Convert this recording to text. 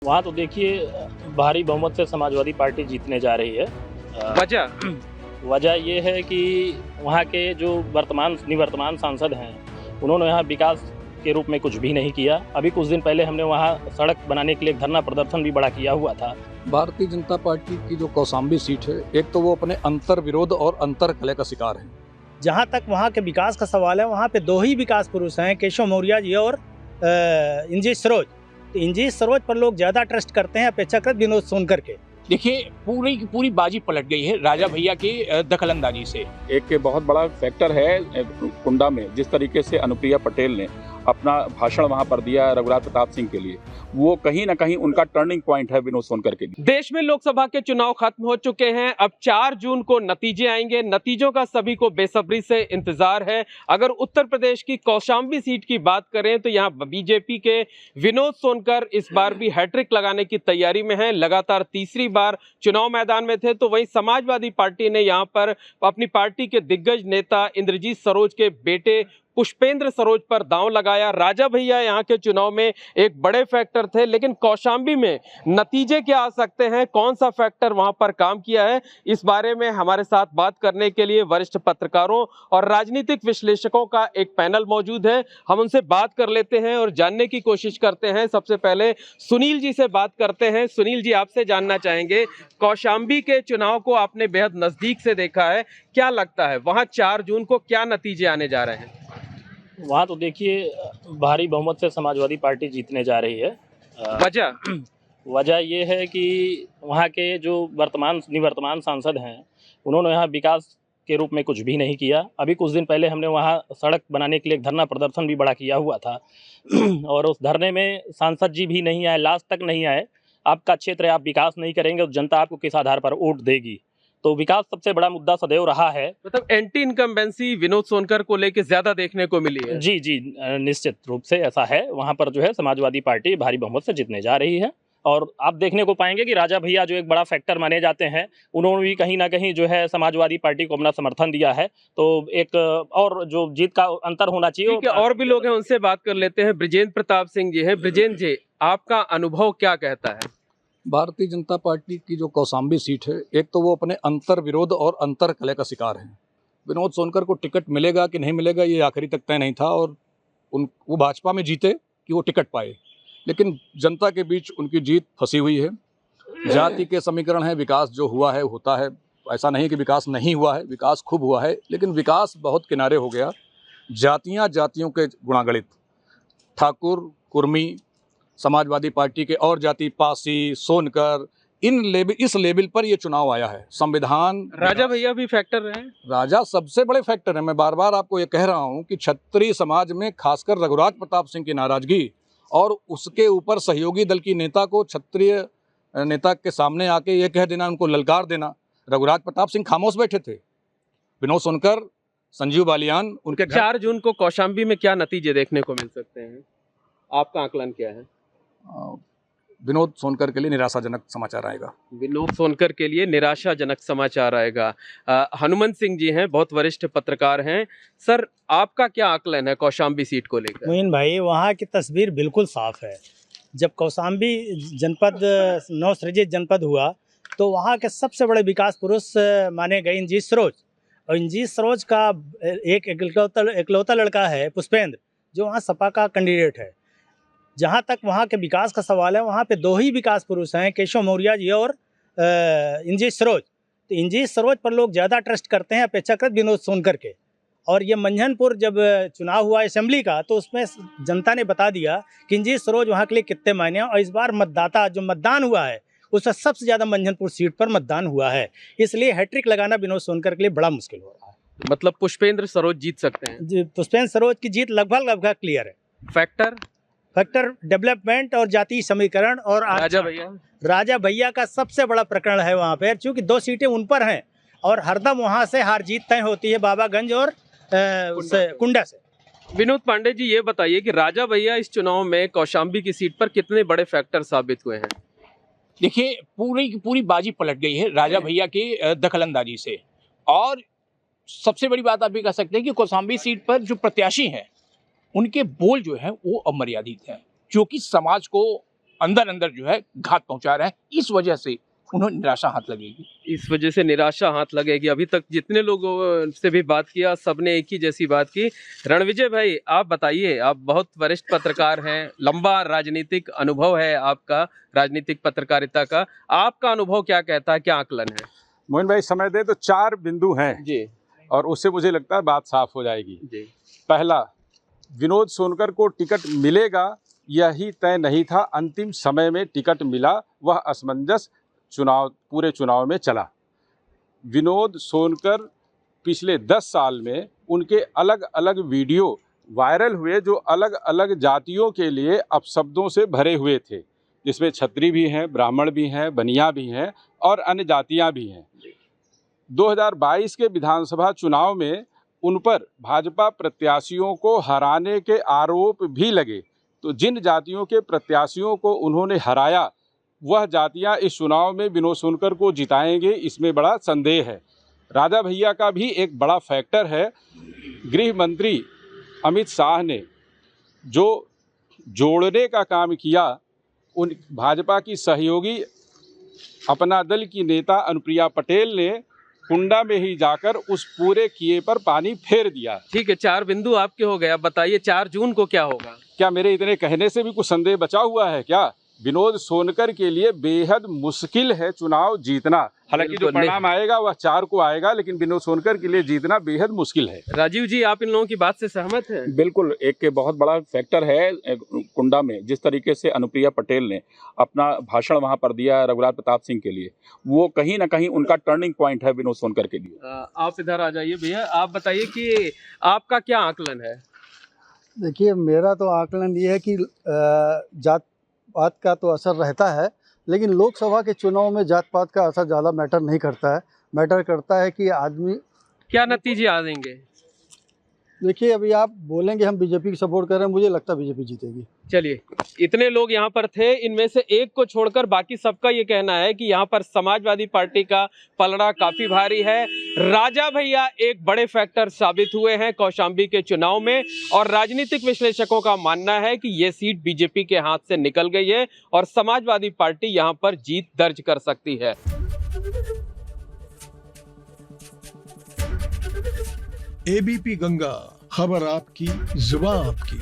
वहाँ तो देखिए भारी बहुमत से समाजवादी पार्टी जीतने जा रही है। वजह? वजह ये है कि वहाँ के जो निवर्तमान सांसद हैं, उन्होंने यहाँ विकास के रूप में कुछ भी नहीं किया। अभी कुछ दिन पहले हमने वहाँ सड़क बनाने के लिए एक धरना प्रदर्शन भी बड़ा किया हुआ था। भारतीय जनता पार्टी की जो कौशाम्बी सीट है, एक तो वो अपने अंतर विरोध और अंतर कलह का शिकार है। जहाँ तक वहाँ के विकास का सवाल है, वहाँ पे दो ही विकास पुरुष हैं, केशव मौर्य जी और इंजीश सरोज। तो इंजीश सरोज पर लोग ज़्यादा ट्रस्ट करते हैं अपेक्षाकृत विनोद सोनकर के। देखिए पूरी की पूरी बाजी पलट गई है राजा भैया की दखलंदाजी से। एक बहुत बड़ा फैक्टर है कुंडा में, जिस तरीके से अनुप्रिया पटेल ने अपना भाषण वहां पर दिया रघुराज प्रताप सिंह के लिए, वो कहीं ना कहीं उनका टर्निंग पॉइंट है विनोद सोनकर के लिए। देश में लोकसभा के चुनाव खत्म हो चुके हैं, अब 4 जून को नतीजे आएंगे। नतीजों का सभी को बेसब्री से इंतजार है। अगर उत्तर प्रदेश की कौशाम्बी सीट की बात करें तो यहाँ बीजेपी के विनोद सोनकर इस बार भी हैट्रिक लगाने की तैयारी में है। लगातार तीसरी बार चुनाव मैदान में थे। तो वहीं समाजवादी पार्टी ने यहाँ पर अपनी पार्टी के दिग्गज नेता इंद्रजीत सरोज के बेटे पुष्पेंद्र सरोज पर दांव लगाया। राजा भैया यहाँ के चुनाव में एक बड़े फैक्टर थे, लेकिन कौशाम्बी में नतीजे क्या आ सकते हैं, कौन सा फैक्टर वहां पर काम किया है, इस बारे में हमारे साथ बात करने के लिए वरिष्ठ पत्रकारों और राजनीतिक विश्लेषकों का एक पैनल मौजूद है। हम उनसे बात कर लेते हैं और जानने की कोशिश करते हैं। सबसे पहले सुनील जी से बात करते हैं। सुनील जी, आपसे जानना चाहेंगे, कौशाम्बी के चुनाव को आपने बेहद नजदीक से देखा है, क्या लगता है वहां 4 जून को क्या नतीजे आने जा रहे हैं? वहाँ तो देखिए भारी बहुमत से समाजवादी पार्टी जीतने जा रही है। वजह? वजह ये है कि वहाँ के जो निवर्तमान सांसद हैं, उन्होंने यहाँ विकास के रूप में कुछ भी नहीं किया। अभी कुछ दिन पहले हमने वहाँ सड़क बनाने के लिए एक धरना प्रदर्शन भी बड़ा किया हुआ था और उस धरने में सांसद जी भी नहीं आए, लास्ट तक नहीं आए। आपका क्षेत्र है, आप विकास नहीं करेंगे तो जनता आपको किस आधार पर वोट देगी? तो विकास सबसे बड़ा मुद्दा सदैव रहा है। मतलब एंटी इनकम्बेंसी विनोद सोनकर को लेकर ज्यादा देखने को मिली है। जी जी, निश्चित रूप से ऐसा है। वहाँ पर जो है समाजवादी पार्टी भारी बहुमत से जीतने जा रही है और आप देखने को पाएंगे कि राजा भैया जो एक बड़ा फैक्टर माने जाते हैं, उन्होंने भी कहीं ना कहीं जो है समाजवादी पार्टी को अपना समर्थन दिया है। तो एक और जो जीत का अंतर होना चाहिए। और भी लोग हैं, उनसे बात कर लेते हैं। ब्रिजेंद्र प्रताप सिंह जी हैं। ब्रिजेंद्र जी, आपका अनुभव क्या कहता है? भारतीय जनता पार्टी की जो कौशाम्बी सीट है, एक तो वो अपने अंतर विरोध और अंतर कलह का शिकार है। विनोद सोनकर को टिकट मिलेगा कि नहीं मिलेगा ये आखिरी तक तय नहीं था और वो भाजपा में जीते कि वो टिकट पाए, लेकिन जनता के बीच उनकी जीत फंसी हुई है। जाति के समीकरण है, विकास जो हुआ है होता है, ऐसा नहीं कि विकास नहीं हुआ है, विकास खूब हुआ है, लेकिन विकास बहुत किनारे हो गया। जातियों के गुणागणित, ठाकुर, कुर्मी, समाजवादी पार्टी के और जाति, पासी, सोनकर, इस लेवल पर ये चुनाव आया है। संविधान, राजा भैया भी फैक्टर रहे। राजा सबसे बड़े फैक्टर है। मैं बार बार आपको ये कह रहा हूँ कि क्षत्रिय समाज में खासकर रघुराज प्रताप सिंह की नाराजगी और उसके ऊपर सहयोगी दल की नेता को क्षत्रिय नेता के सामने आके ये कह देना, उनको ललकार देना। रघुराज प्रताप सिंह खामोश बैठे थे, विनोद सोनकर, संजीव बालियान उनके 4 जून को कौशाम्बी में क्या नतीजे देखने को मिल सकते हैं, आपका आकलन क्या है? विनोद सोनकर के लिए निराशाजनक समाचार आएगा। विनोद सोनकर के लिए निराशाजनक समाचार आएगा। हनुमंत सिंह जी हैं, बहुत वरिष्ठ पत्रकार हैं। सर, आपका क्या आकलन है कौशाम्बी सीट को लेकर? मोइन भाई, वहाँ की तस्वीर बिल्कुल साफ है। जब कौशाम्बी जनपद नवसृजित जनपद हुआ तो वहाँ के सबसे बड़े विकास पुरुष माने गए इंजीश सरोज, और इंजीश सरोज का एक इकलौता लड़का है पुष्पेंद्र, जो वहाँ सपा का कैंडिडेट है। जहाँ तक वहाँ के विकास का सवाल है, वहाँ पे दो ही विकास पुरुष हैं, केशव मौर्य जी और इंजीश सरोज। तो इंजीश सरोज पर लोग ज़्यादा ट्रस्ट करते हैं अपेक्षाकृत विनोद सोनकर के। और ये मंझनपुर जब चुनाव हुआ असेंबली का, तो उसमें जनता ने बता दिया कि इंजीश सरोज वहाँ के लिए कितने मायने हैं। और इस बार मतदान हुआ है, उससे सबसे ज़्यादा मंझनपुर सीट पर मतदान हुआ है। इसलिए हैट्रिक लगाना विनोद सोनकर के लिए बड़ा मुश्किल हो रहा है। मतलब पुष्पेंद्र सरोज जीत सकते हैं? पुष्पेंद्र सरोज की जीत लगभग क्लियर है। फैक्टर डेवलपमेंट और जातीय समीकरण और राजा भैया का सबसे बड़ा प्रकरण है वहाँ पर, क्योंकि 2 सीटें उन पर हैं और हरदम वहाँ से हार जीत तय होती है, बाबागंज और कुंडा से। विनोद पांडे जी, ये बताइए कि राजा भैया इस चुनाव में कौशाम्बी की सीट पर कितने बड़े फैक्टर साबित हुए हैं? देखिए पूरी की पूरी बाजी पलट गई है राजा भैया की दखलंदाजी से। और सबसे बड़ी बात आप भी कह सकते हैं कि कौशाम्बी सीट पर जो प्रत्याशी हैं, उनके बोल जो है वो अमर्यादित हैं, जो कि समाज को अंदर अंदर जो है घात पहुंचा रहे हैं। इस वजह से उन्हें निराशा हाथ लगेगी। इस वजह से निराशा हाथ लगेगी। अभी तक जितने लोगों से भी बात किया सबने एक ही जैसी बात की। रणविजय भाई, आप बताइए, आप बहुत वरिष्ठ पत्रकार हैं, लंबा राजनीतिक अनुभव है आपका, राजनीतिक पत्रकारिता का, आपका अनुभव क्या कहता है, क्या आकलन है? मोहन भाई समय दे तो 4 बिंदु हैं जी और उससे मुझे लगता है बात साफ हो जाएगी। जी। पहला, विनोद सोनकर को टिकट मिलेगा यही तय नहीं था, अंतिम समय में टिकट मिला, वह असमंजस पूरे चुनाव में चला। विनोद सोनकर पिछले 10 साल में उनके अलग अलग वीडियो वायरल हुए जो अलग अलग जातियों के लिए अपशब्दों से भरे हुए थे, जिसमें छत्री भी हैं, ब्राह्मण भी हैं, बनिया भी हैं और अन्य जातियां भी हैं। 2022 के विधानसभा चुनाव में उन पर भाजपा प्रत्याशियों को हराने के आरोप भी लगे, तो जिन जातियों के प्रत्याशियों को उन्होंने हराया वह जातियां इस चुनाव में विनोद सोनकर को जिताएंगे, इसमें बड़ा संदेह है। राजा भैया का भी एक बड़ा फैक्टर है। गृह मंत्री अमित शाह ने जो जोड़ने का काम किया, उन भाजपा की सहयोगी अपना दल की नेता अनुप्रिया पटेल ने कुंडा में ही जाकर उस पूरे किए पर पानी फेर दिया। ठीक है, 4 बिंदु आपके हो गए। अब बताइए 4 जून को क्या होगा? क्या मेरे इतने कहने से भी कुछ संदेह बचा हुआ है क्या? विनोद सोनकर के लिए बेहद मुश्किल है चुनाव जीतना। हालांकि जो परिणाम आएगा वह 4 को आएगा, लेकिन विनोद सोनकर के लिए जीतना बेहद मुश्किल है। राजीव जी, आप इन लोगों की बात से सहमत हैं? बिल्कुल, एक बहुत बड़ा फैक्टर है कुंडा में, जिस तरीके से अनुप्रिया पटेल ने अपना भाषण वहां पर दिया रघुराज प्रताप सिंह के लिए, वो कहीं ना कहीं उनका टर्निंग पॉइंट है विनोद सोनकर के लिए। आप इधर आ जाइए भैया, आप बताइए कि आपका क्या आकलन है? देखिए, मेरा तो आकलन ये है कि जात पात का तो असर रहता है, लेकिन लोकसभा के चुनाव में जात पात का असर ज़्यादा मैटर नहीं करता है। मैटर करता है कि आदमी क्या नतीजे आ देंगे। देखिए, अभी आप बोलेंगे हम बीजेपी की सपोर्ट कर रहे हैं, मुझे लगता है बीजेपी जीतेगी। चलिए, इतने लोग यहाँ पर थे, इनमें से एक को छोड़कर बाकी सबका ये कहना है कि यहाँ पर समाजवादी पार्टी का पलड़ा काफी भारी है। राजा भैया एक बड़े फैक्टर साबित हुए हैं कौशाम्बी के चुनाव में, और राजनीतिक विश्लेषकों का मानना है कि ये सीट बीजेपी के हाथ से निकल गई है और समाजवादी पार्टी यहाँ पर जीत दर्ज कर सकती है। एबीपी गंगा, खबर आपकी, जुबान आपकी।